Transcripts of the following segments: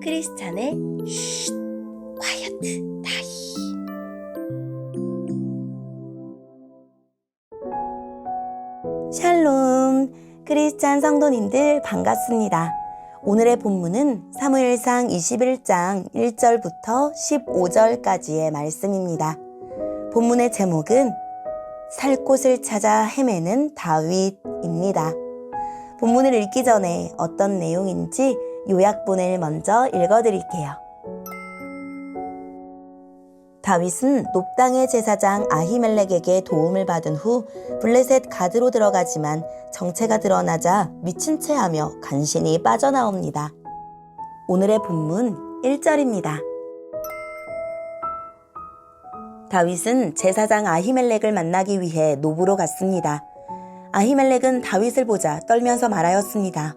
크리스찬의 쉿 콰이어트 타임. 샬롬, 크리스찬 성도님들 반갑습니다. 오늘의 본문은 사무엘상 21장 1절부터 15절까지의 말씀입니다. 본문의 제목은 살 곳을 찾아 헤매는 다윗입니다. 본문을 읽기 전에 어떤 내용인지 요약본을 먼저 읽어드릴게요. 다윗은 높당의 제사장 아히멜렉에게 도움을 받은 후 블레셋 가드로 들어가지만 정체가 드러나자 미친 채 하며 간신히 빠져나옵니다. 오늘의 본문 1절입니다. 다윗은 제사장 아히멜렉을 만나기 위해 노브로 갔습니다. 아히멜렉은 다윗을 보자 떨면서 말하였습니다.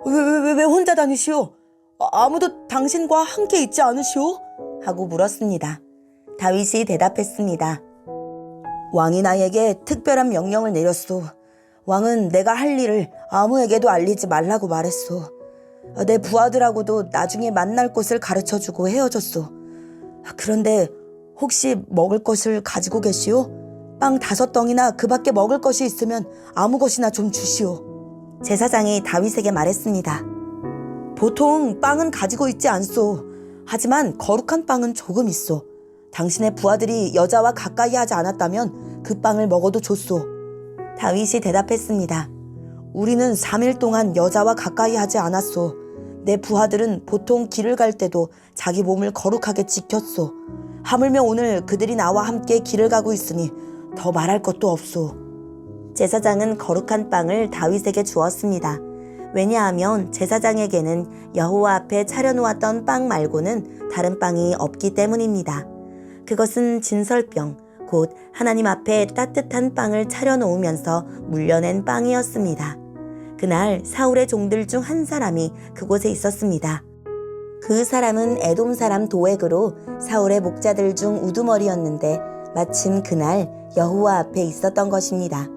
왜 혼자 다니시오? 아무도 당신과 함께 있지 않으시오? 하고 물었습니다. 다윗이 대답했습니다. 왕이 나에게 특별한 명령을 내렸소. 왕은 내가 할 일을 아무에게도 알리지 말라고 말했소. 내 부하들하고도 나중에 만날 곳을 가르쳐주고 헤어졌소. 그런데 혹시 먹을 것을 가지고 계시오? 빵 5덩이나 그 밖에 먹을 것이 있으면 아무 것이나 좀 주시오. 제사장이 다윗에게 말했습니다. 보통 빵은 가지고 있지 않소. 하지만 거룩한 빵은 조금 있소. 당신의 부하들이 여자와 가까이 하지 않았다면 그 빵을 먹어도 좋소. 다윗이 대답했습니다. 우리는 3일 동안 여자와 가까이 하지 않았소. 내 부하들은 보통 길을 갈 때도 자기 몸을 거룩하게 지켰소. 하물며 오늘 그들이 나와 함께 길을 가고 있으니 더 말할 것도 없소. 제사장은 거룩한 빵을 다윗에게 주었습니다. 왜냐하면 제사장에게는 여호와 앞에 차려놓았던 빵 말고는 다른 빵이 없기 때문입니다. 그것은 진설병, 곧 하나님 앞에 따뜻한 빵을 차려놓으면서 물려낸 빵이었습니다. 그날 사울의 종들 중 한 사람이 그곳에 있었습니다. 그 사람은 에돔 사람 도액으로 사울의 목자들 중 우두머리였는데 마침 그날 여호와 앞에 있었던 것입니다.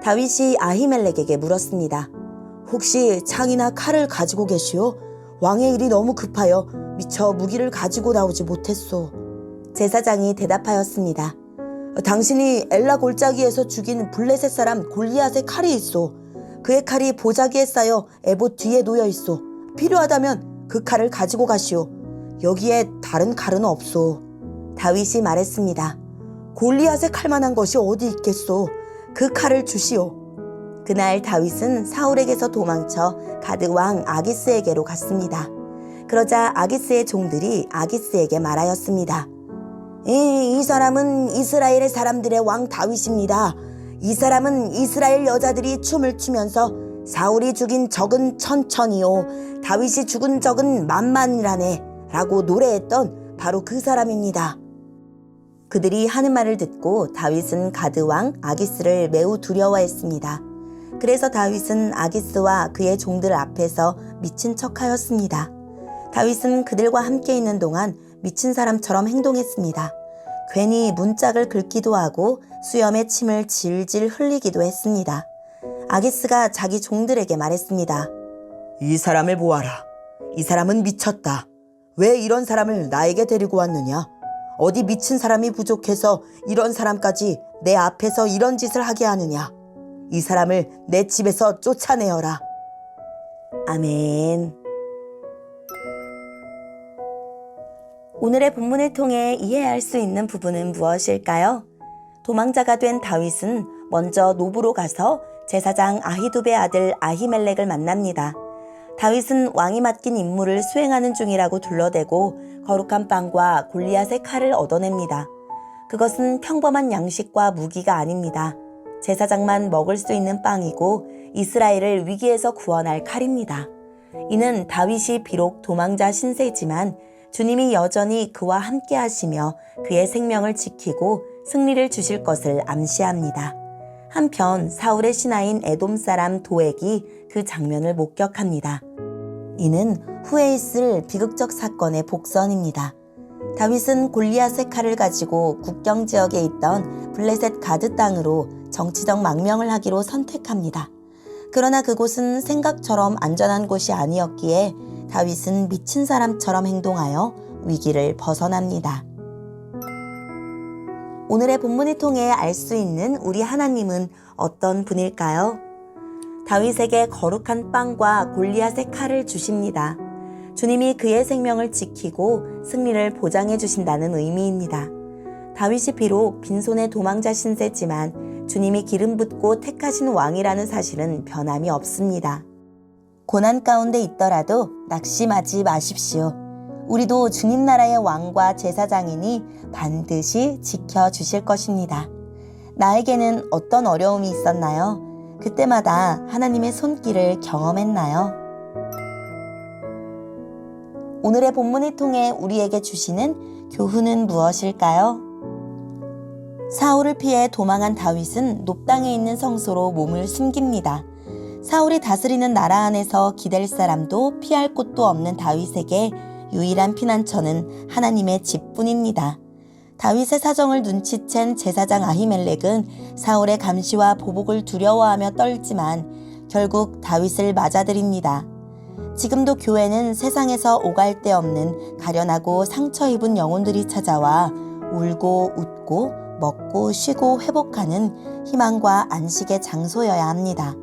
다윗이 아히멜렉에게 물었습니다. 혹시 창이나 칼을 가지고 계시오? 왕의 일이 너무 급하여 미처 무기를 가지고 나오지 못했소. 제사장이 대답하였습니다. 당신이 엘라 골짜기에서 죽인 블레셋 사람 골리앗의 칼이 있소. 그의 칼이 보자기에 쌓여 에봇 뒤에 놓여 있소. 필요하다면 그 칼을 가지고 가시오. 여기에 다른 칼은 없소. 다윗이 말했습니다. 골리앗의 칼만한 것이 어디 있겠소. 그 칼을 주시오. 그날 다윗은 사울에게서 도망쳐 가드 왕 아기스에게로 갔습니다. 그러자 아기스의 종들이 아기스에게 말하였습니다. 이 사람은 이스라엘의 사람들의 왕 다윗입니다. 이 사람은 이스라엘 여자들이 춤을 추면서 사울이 죽인 적은 1000이요 다윗이 죽은 적은 10,000이라네 라고 노래했던 바로 그 사람입니다. 그들이 하는 말을 듣고 다윗은 가드 왕 아기스를 매우 두려워했습니다. 그래서 다윗은 아기스와 그의 종들 앞에서 미친 척하였습니다. 다윗은 그들과 함께 있는 동안 미친 사람처럼 행동했습니다. 괜히 문짝을 긁기도 하고 수염에 침을 질질 흘리기도 했습니다. 아기스가 자기 종들에게 말했습니다. 이 사람을 보아라. 이 사람은 미쳤다. 왜 이런 사람을 나에게 데리고 왔느냐? 어디 미친 사람이 부족해서 이런 사람까지 내 앞에서 이런 짓을 하게 하느냐? 이 사람을 내 집에서 쫓아내어라. 아멘. 오늘의 본문을 통해 이해할 수 있는 부분은 무엇일까요? 도망자가 된 다윗은 먼저 노브로 가서 제사장 아히두베 아들 아히멜렉을 만납니다. 다윗은 왕이 맡긴 임무를 수행하는 중이라고 둘러대고 거룩한 빵과 골리앗의 칼을 얻어냅니다. 그것은 평범한 양식과 무기가 아닙니다. 제사장만 먹을 수 있는 빵이고 이스라엘을 위기에서 구원할 칼입니다. 이는 다윗이 비록 도망자 신세지만 주님이 여전히 그와 함께 하시며 그의 생명을 지키고 승리를 주실 것을 암시합니다. 한편 사울의 신하인 에돔 사람 도액이 그 장면을 목격합니다. 이는 후에 있을 비극적 사건의 복선입니다. 다윗은 골리앗의 칼을 가지고 국경 지역에 있던 블레셋 가드 땅으로 정치적 망명을 하기로 선택합니다. 그러나 그곳은 생각처럼 안전한 곳이 아니었기에 다윗은 미친 사람처럼 행동하여 위기를 벗어납니다. 오늘의 본문을 통해 알 수 있는 우리 하나님은 어떤 분일까요? 다윗에게 거룩한 빵과 골리앗의 칼을 주십니다. 주님이 그의 생명을 지키고 승리를 보장해 주신다는 의미입니다. 다윗이 비록 빈손의 도망자 신세지만 주님이 기름 붓고 택하신 왕이라는 사실은 변함이 없습니다. 고난 가운데 있더라도 낙심하지 마십시오. 우리도 주님 나라의 왕과 제사장이니 반드시 지켜주실 것입니다. 나에게는 어떤 어려움이 있었나요? 그때마다 하나님의 손길을 경험했나요? 오늘의 본문을 통해 우리에게 주시는 교훈은 무엇일까요? 사울을 피해 도망한 다윗은 높당에 있는 성소로 몸을 숨깁니다. 사울이 다스리는 나라 안에서 기댈 사람도 피할 곳도 없는 다윗에게 유일한 피난처는 하나님의 집뿐입니다. 다윗의 사정을 눈치챈 제사장 아히멜렉은 사울의 감시와 보복을 두려워하며 떨지만 결국 다윗을 맞아들입니다. 지금도 교회는 세상에서 오갈 데 없는 가련하고 상처 입은 영혼들이 찾아와 울고 웃고 먹고 쉬고 회복하는 희망과 안식의 장소여야 합니다.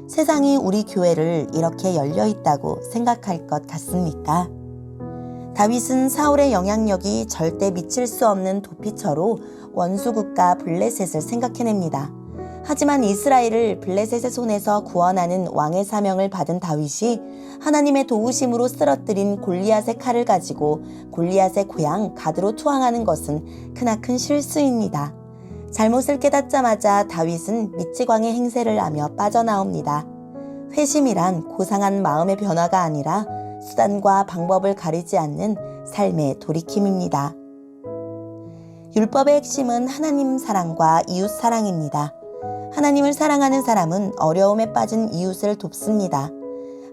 세상이 우리 교회를 이렇게 열려 있다고 생각할 것 같습니까? 다윗은 사울의 영향력이 절대 미칠 수 없는 도피처로 원수국가 블레셋을 생각해냅니다. 하지만 이스라엘을 블레셋의 손에서 구원하는 왕의 사명을 받은 다윗이 하나님의 도우심으로 쓰러뜨린 골리앗의 칼을 가지고 골리앗의 고향 갓으로 투항하는 것은 크나큰 실수입니다. 잘못을 깨닫자마자 다윗은 미치광이 행세를 하며 빠져나옵니다. 회심이란 고상한 마음의 변화가 아니라 수단과 방법을 가리지 않는 삶의 돌이킴입니다. 율법의 핵심은 하나님 사랑과 이웃 사랑입니다. 하나님을 사랑하는 사람은 어려움에 빠진 이웃을 돕습니다.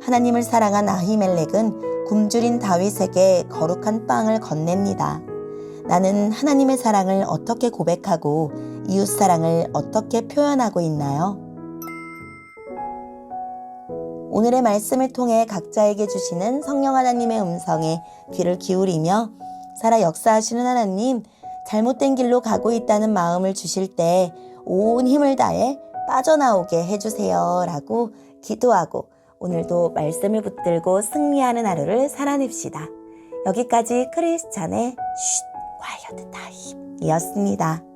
하나님을 사랑한 아히멜렉은 굶주린 다윗에게 거룩한 빵을 건넵니다. 나는 하나님의 사랑을 어떻게 고백하고 이웃 사랑을 어떻게 표현하고 있나요? 오늘의 말씀을 통해 각자에게 주시는 성령 하나님의 음성에 귀를 기울이며 살아 역사하시는 하나님, 잘못된 길로 가고 있다는 마음을 주실 때 온 힘을 다해 빠져나오게 해주세요 라고 기도하고 오늘도 말씀을 붙들고 승리하는 하루를 살아냅시다. 여기까지 크리스찬의 쉿 콰이어트 타임이었습니다.